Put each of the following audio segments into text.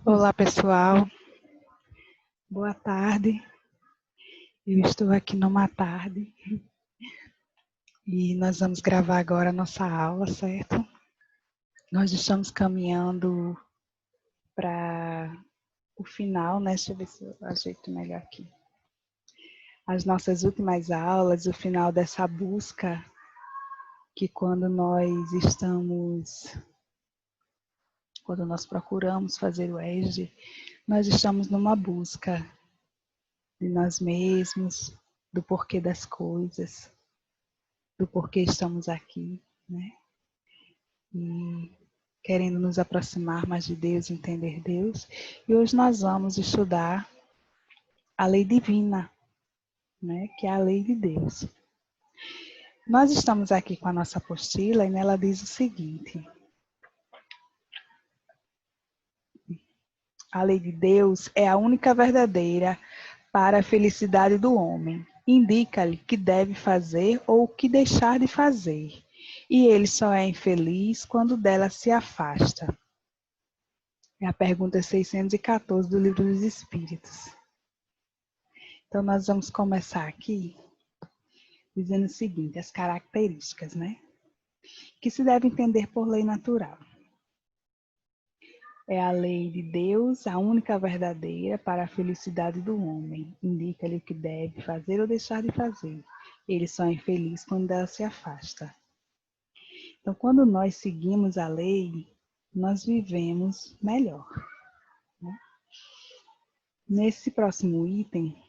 Olá, pessoal. Boa tarde. Eu estou aqui numa tarde e nós vamos gravar agora a nossa aula, certo? Nós estamos caminhando para o final, né? Deixa eu ver se eu ajeito melhor aqui. As nossas últimas aulas, o final dessa busca, que quando nós procuramos fazer o EJDE, nós estamos numa busca de nós mesmos, do porquê das coisas, do porquê estamos aqui, né? E querendo nos aproximar mais de Deus, entender Deus. E hoje nós vamos estudar a lei divina, né? Que é a lei de Deus. Nós estamos aqui com a nossa apostila e nela diz o seguinte: a lei de Deus é a única verdadeira para a felicidade do homem. Indica-lhe o que deve fazer ou o que deixar de fazer. E ele só é infeliz quando dela se afasta. É a pergunta 614 do Livro dos Espíritos. Então, nós vamos começar aqui dizendo o seguinte, as características, né? Que se deve entender por lei natural. É a lei de Deus, a única verdadeira para a felicidade do homem. Indica-lhe o que deve fazer ou deixar de fazer. Ele só é infeliz quando ela se afasta. Então, quando nós seguimos a lei, nós vivemos melhor, né? Nesse próximo item,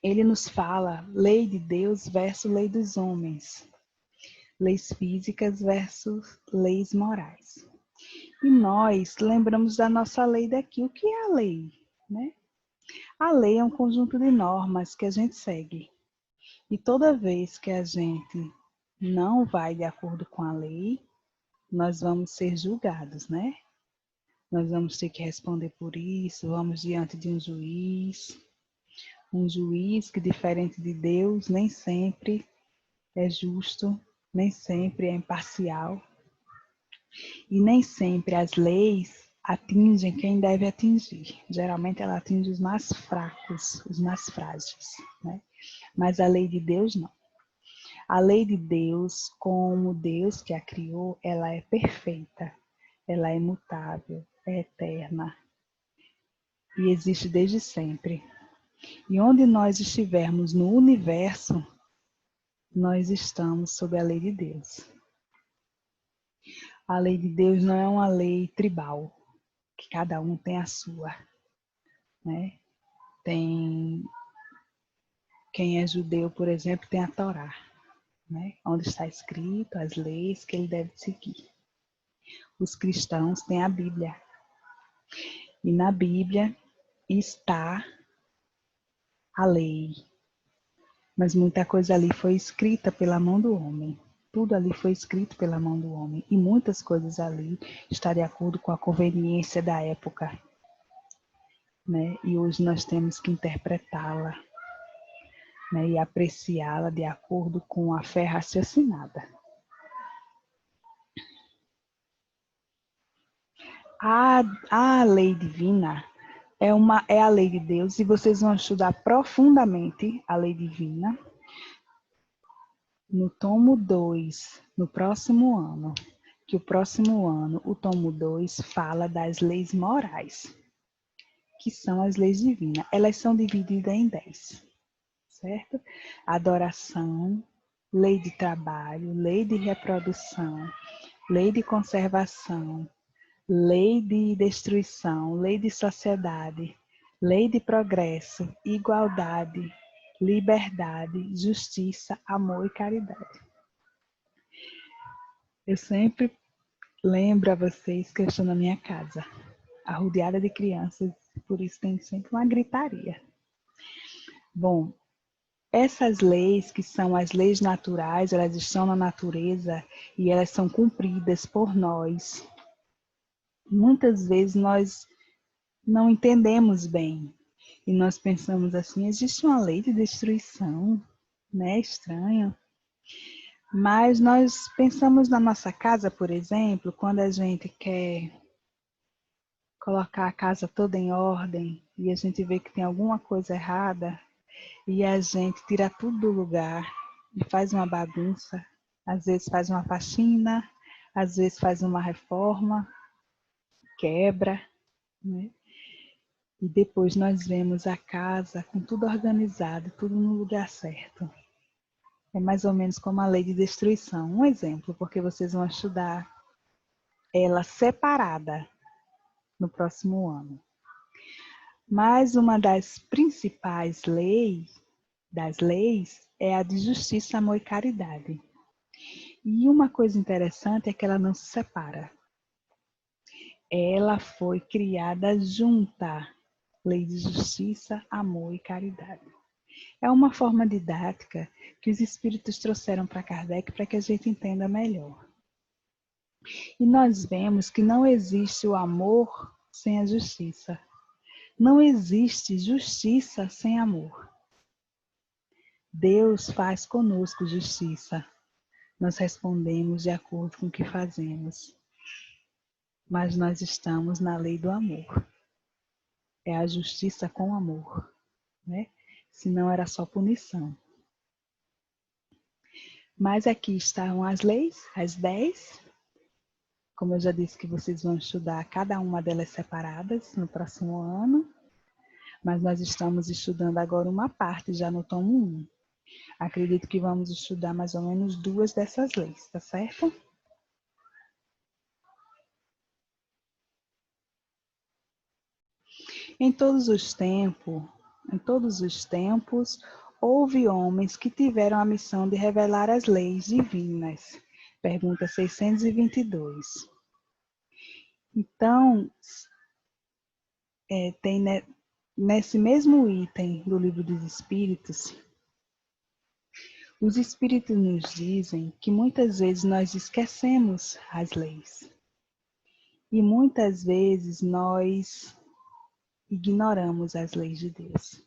ele nos fala lei de Deus versus lei dos homens. Leis físicas versus leis morais. E nós lembramos da nossa lei daqui. O que é a lei, né? A lei é um conjunto de normas que a gente segue. E toda vez que a gente não vai de acordo com a lei, nós vamos ser julgados, né? Nós vamos ter que responder por isso, vamos diante de um juiz que, diferente de Deus, nem sempre é justo, nem sempre é imparcial. E nem sempre as leis atingem quem deve atingir. Geralmente ela atinge os mais fracos, os mais frágeis, né? Mas a lei de Deus não. A lei de Deus, como Deus que a criou, ela é perfeita, ela é imutável, é eterna e existe desde sempre. E onde nós estivermos no universo, nós estamos sob a lei de Deus. A lei de Deus não é uma lei tribal, que cada um tem a sua, né? Tem quem é judeu, por exemplo, tem a Torá, né? Onde está escrito as leis que ele deve seguir. Os cristãos têm a Bíblia. E na Bíblia está a lei. Mas muita coisa ali foi escrita pela mão do homem. Tudo ali foi escrito pela mão do homem. E muitas coisas ali estão de acordo com a conveniência da época, né? E hoje nós temos que interpretá-la, né? E apreciá-la de acordo com a fé raciocinada. A lei divina é a lei de Deus e vocês vão estudar profundamente a lei divina no tomo 2, no próximo ano. Que o próximo ano, o tomo 2, fala das leis morais, que são as leis divinas. Elas são divididas em 10, certo? Adoração, lei de trabalho, lei de reprodução, lei de conservação, lei de destruição, lei de sociedade, lei de progresso, igualdade, liberdade, justiça, amor e caridade. Eu sempre lembro a vocês que eu estou na minha casa, arrodeada de crianças, por isso tem sempre uma gritaria. Bom, essas leis, que são as leis naturais, elas estão na natureza e elas são cumpridas por nós. Muitas vezes nós não entendemos bem e nós pensamos assim, existe uma lei de destruição, né? Estranho. Mas nós pensamos na nossa casa, por exemplo, quando a gente quer colocar a casa toda em ordem e a gente vê que tem alguma coisa errada e a gente tira tudo do lugar e faz uma bagunça, às vezes faz uma faxina, às vezes faz uma reforma, quebra, né? E depois nós vemos a casa com tudo organizado, tudo no lugar certo. É mais ou menos como a lei de destruição. Um exemplo, porque vocês vão estudar ela separada no próximo ano. Mas uma das principais leis é a de justiça, amor e caridade. E uma coisa interessante é que ela não se separa. Ela foi criada junta, lei de justiça, amor e caridade. É uma forma didática que os espíritos trouxeram para Kardec para que a gente entenda melhor. E nós vemos que não existe o amor sem a justiça. Não existe justiça sem amor. Deus faz conosco justiça. Nós respondemos de acordo com o que fazemos. Mas nós estamos na lei do amor. É a justiça com amor, né? Senão era só punição. Mas aqui estão as leis, as 10. Como eu já disse que vocês vão estudar cada uma delas separadas no próximo ano. Mas nós estamos estudando agora uma parte, já no tomo 1. Acredito que vamos estudar mais ou menos 2 dessas leis, tá certo? Em todos os tempos, houve homens que tiveram a missão de revelar as leis divinas. Pergunta 622. Então, tem nesse mesmo item do Livro dos Espíritos, os Espíritos nos dizem que muitas vezes nós esquecemos as leis. E muitas vezes nós ignoramos as leis de Deus.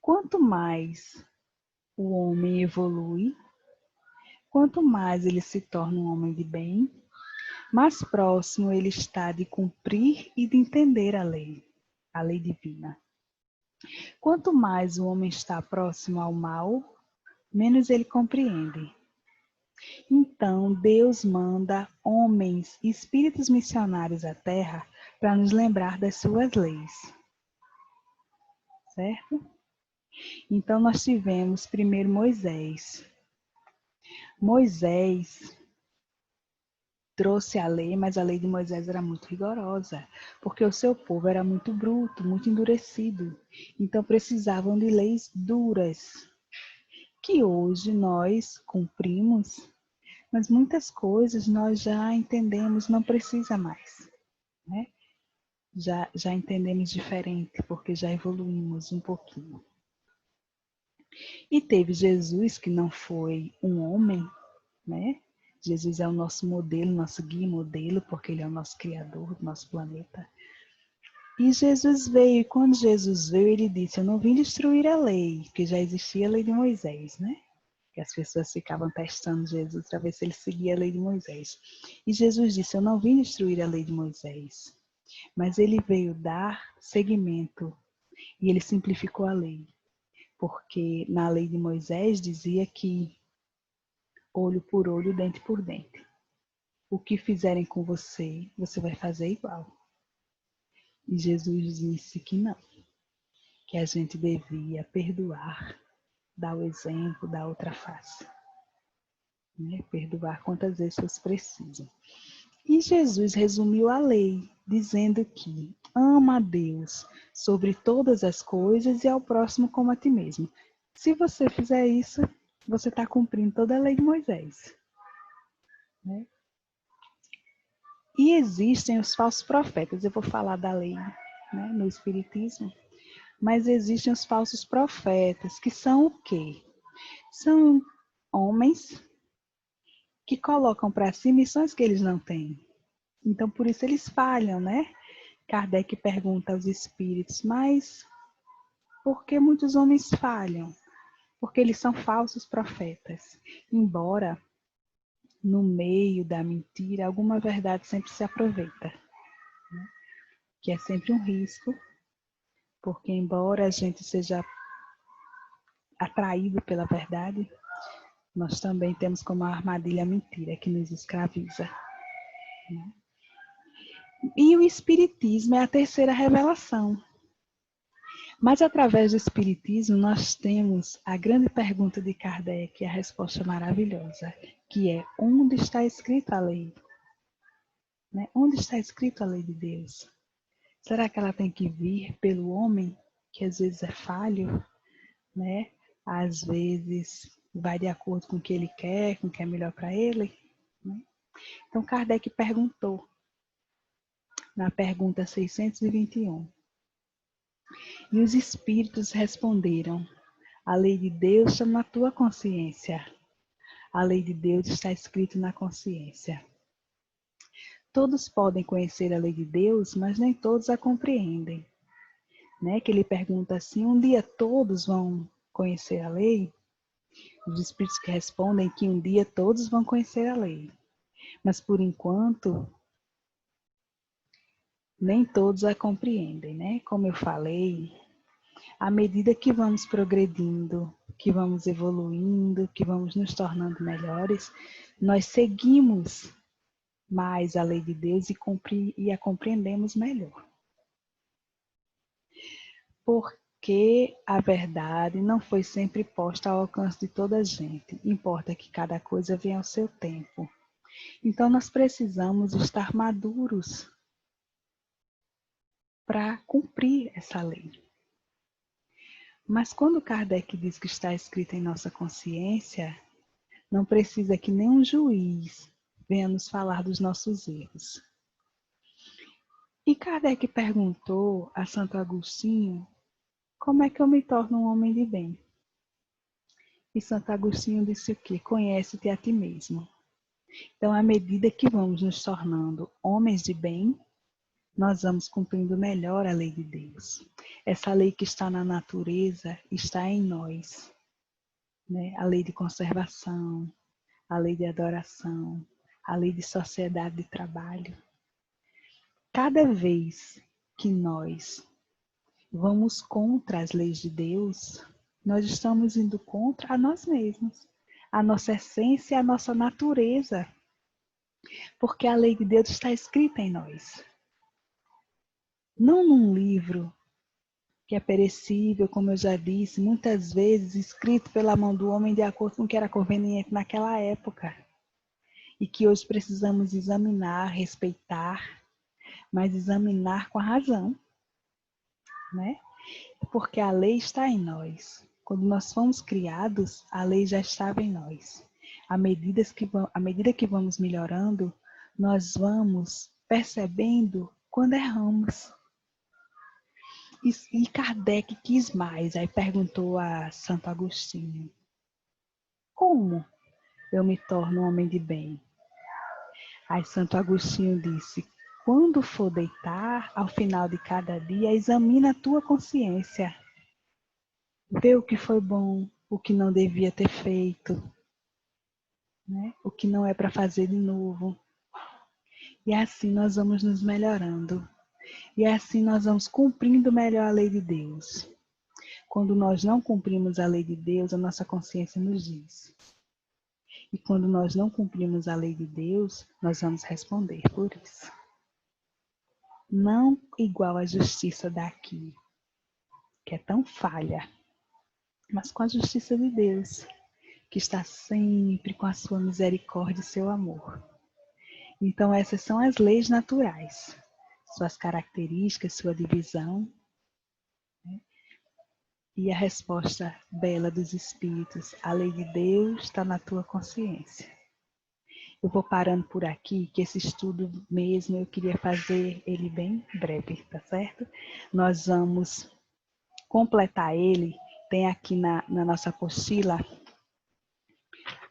Quanto mais o homem evolui, quanto mais ele se torna um homem de bem, mais próximo ele está de cumprir e de entender a lei divina. Quanto mais o homem está próximo ao mal, menos ele compreende. Então, Deus manda homens, espíritos missionários à Terra para nos lembrar das suas leis. Certo? Então, nós tivemos primeiro Moisés. Moisés trouxe a lei, mas a lei de Moisés era muito rigorosa, porque o seu povo era muito bruto, muito endurecido. Então, precisavam de leis duras, que hoje nós cumprimos, mas muitas coisas nós já entendemos, não precisa mais, né? Já entendemos diferente, porque já evoluímos um pouquinho. E teve Jesus, que não foi um homem, né? Jesus é o nosso modelo, nosso guia e modelo, porque ele é o nosso criador do nosso planeta. E Jesus veio, e quando Jesus veio, ele disse, eu não vim destruir a lei, porque já existia a lei de Moisés, né? Que as pessoas ficavam testando Jesus para ver se ele seguia a lei de Moisés. E Jesus disse, eu não vim destruir a lei de Moisés, mas ele veio dar seguimento e ele simplificou a lei. Porque na lei de Moisés dizia que olho por olho, dente por dente. O que fizerem com você, você vai fazer igual. E Jesus disse que não, que a gente devia perdoar, dar o exemplo da outra face. Né? Perdoar quantas vezes vocês precisam. E Jesus resumiu a lei, dizendo que ama a Deus sobre todas as coisas e ao próximo como a ti mesmo. Se você fizer isso, você está cumprindo toda a lei de Moisés. Né? E existem os falsos profetas. Eu vou falar da lei, né, no Espiritismo. Mas existem os falsos profetas, que são o quê? São homens que colocam para si missões que eles não têm. Então, por isso eles falham, né? Kardec pergunta aos espíritos, mas por que muitos homens falham? Porque eles são falsos profetas. Embora no meio da mentira, alguma verdade sempre se aproveita. que é sempre um risco, porque embora a gente seja atraído pela verdade, nós também temos como armadilha a mentira que nos escraviza. E o Espiritismo é a terceira revelação. Mas através do Espiritismo nós temos a grande pergunta de Kardec e a resposta maravilhosa, que é: onde está escrita a lei? Né? Onde está escrita a lei de Deus? Será que ela tem que vir pelo homem, que às vezes é falho, né? Às vezes vai de acordo com o que ele quer, com o que é melhor para ele? Né? Então Kardec perguntou, na pergunta 621, e os espíritos responderam: a lei de Deus está na tua consciência. A lei de Deus está escrita na consciência. Todos podem conhecer a lei de Deus, mas nem todos a compreendem. Né? Que ele pergunta assim: um dia todos vão conhecer a lei? Os espíritos que respondem que um dia todos vão conhecer a lei. Mas por enquanto, nem todos a compreendem, né? Como eu falei, à medida que vamos progredindo, que vamos evoluindo, que vamos nos tornando melhores, nós seguimos mais a lei de Deus e a compreendemos melhor. Porque a verdade não foi sempre posta ao alcance de toda a gente. Importa que cada coisa venha ao seu tempo. Então nós precisamos estar maduros para cumprir essa lei. Mas quando Kardec diz que está escrita em nossa consciência, não precisa que nenhum juiz venha nos falar dos nossos erros. E Kardec perguntou a Santo Agostinho: como é que eu me torno um homem de bem? E Santo Agostinho disse o quê? Conhece-te a ti mesmo. Então, à medida que vamos nos tornando homens de bem, nós vamos cumprindo melhor a lei de Deus. Essa lei que está na natureza está em nós, né? A lei de conservação, a lei de adoração, a lei de sociedade de trabalho. Cada vez que nós vamos contra as leis de Deus, nós estamos indo contra a nós mesmos, a nossa essência, a nossa natureza, porque a lei de Deus está escrita em nós. Não num livro que é perecível, como eu já disse, muitas vezes escrito pela mão do homem de acordo com o que era conveniente naquela época, e que hoje precisamos examinar, respeitar, mas examinar com a razão, né? Porque a lei está em nós. Quando nós fomos criados, a lei já estava em nós. À medida que vamos melhorando, nós vamos percebendo quando erramos. E Kardec quis mais, aí perguntou a Santo Agostinho: como eu me torno um homem de bem? Aí Santo Agostinho disse: quando for deitar, ao final de cada dia, examina a tua consciência. Vê o que foi bom, o que não devia ter feito, né? O que não é para fazer de novo. E assim nós vamos nos melhorando. E assim nós vamos cumprindo melhor a lei de Deus. Quando nós não cumprimos a lei de Deus, a nossa consciência nos diz. E quando nós não cumprimos a lei de Deus, nós vamos responder por isso. Não igual à justiça daqui, que é tão falha, mas com a justiça de Deus, que está sempre com a sua misericórdia e seu amor. Então essas são as leis naturais, suas características, sua divisão, né? E a resposta bela dos Espíritos: a lei de Deus está na tua consciência. Eu vou parando por aqui, que esse estudo mesmo eu queria fazer ele bem breve, tá certo? Nós vamos completar ele, tem aqui na nossa apostila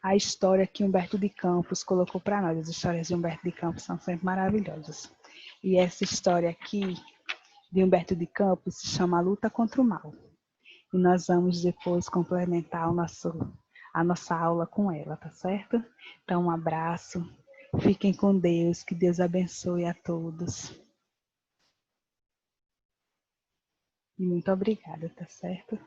a história que Humberto de Campos colocou para nós. As histórias de Humberto de Campos são sempre maravilhosas. E essa história aqui de Humberto de Campos se chama A Luta contra o Mal. E nós vamos depois complementar a nossa aula com ela, tá certo? Então, um abraço. Fiquem com Deus. Que Deus abençoe a todos. E muito obrigada, tá certo?